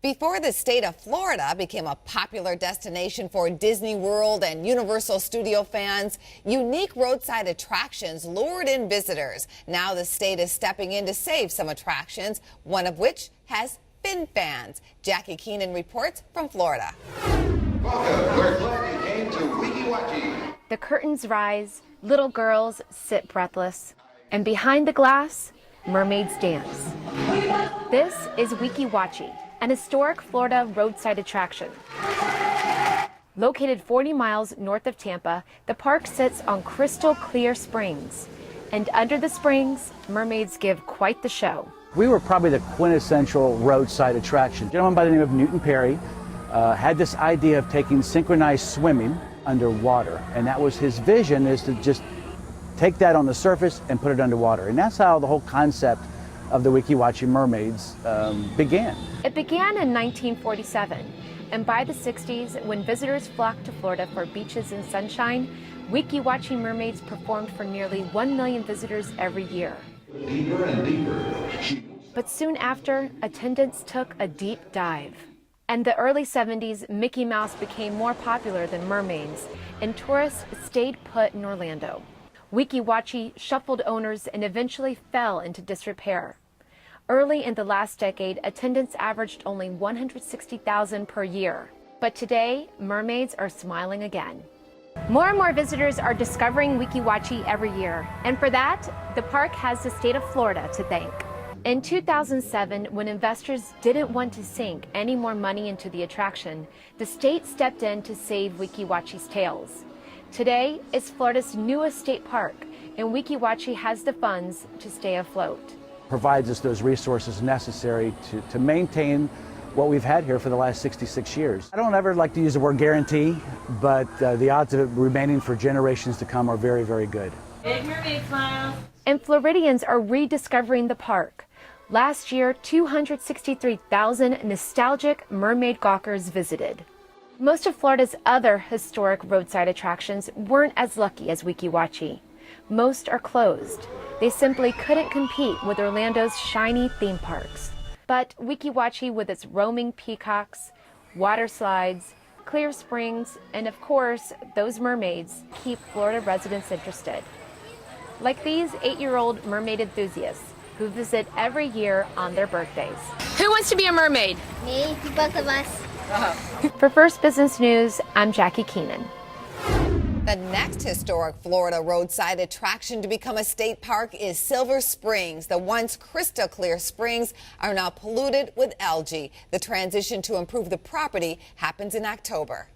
Before the state of Florida became a popular destination for Disney World and Universal Studio fans, unique roadside attractions lured in visitors. Now the state is stepping in to save some attractions, one of which has fin fans. Jackie Keenan reports from Florida. Welcome. We're glad you came to Weeki Wachee. The curtains rise, little girls sit breathless, and behind the glass, mermaids dance. This is Weeki Wachee, an historic Florida roadside attraction. Located 40 miles north of Tampa, the park sits on crystal clear springs. And under the springs, mermaids give quite the show. We were probably the quintessential roadside attraction. A gentleman by the name of Newton Perry had this idea of taking synchronized swimming underwater. And that was his vision, is to just take that on the surface and put it underwater. And that's how the whole concept of the Weeki Wachee mermaids began. It began in 1947, and by the 60s, when visitors flocked to Florida for beaches and sunshine, Weeki Wachee mermaids performed for nearly 1 million visitors every year. Deeper and deeper. But soon after, attendance took a deep dive. In the early 70s, Mickey Mouse became more popular than mermaids, and tourists stayed put in Orlando. Weeki Wachee shuffled owners and eventually fell into disrepair. Early in the last decade, attendance averaged only 160,000 per year. But today, mermaids are smiling again. More and more visitors are discovering Weeki Wachee every year, and for that, the park has the state of Florida to thank. In 2007, when investors didn't want to sink any more money into the attraction, the state stepped in to save Weeki Wachee's tails. Today is Florida's newest state park, and Weeki Wachee has the funds to stay afloat. Provides us those resources necessary to maintain what we've had here for the last 66 years. I don't ever like to use the word guarantee, but the odds of it remaining for generations to come are very, very good. Big mermaid smile. And Floridians are rediscovering the park. Last year, 263,000 nostalgic mermaid gawkers visited. Most of Florida's other historic roadside attractions weren't as lucky as Weeki Wachee. Most are closed. They simply couldn't compete with Orlando's shiny theme parks. But Weeki Wachee, with its roaming peacocks, water slides, clear springs, and of course, those mermaids, keep Florida residents interested. Like these 8-year-old mermaid enthusiasts who visit every year on their birthdays. Who wants to be a mermaid? Me, both of us. For First Business News, I'm Jackie Keenan. The next historic Florida roadside attraction to become a state park is Silver Springs. The once crystal clear springs are now polluted with algae. The transition to improve the property happens in October.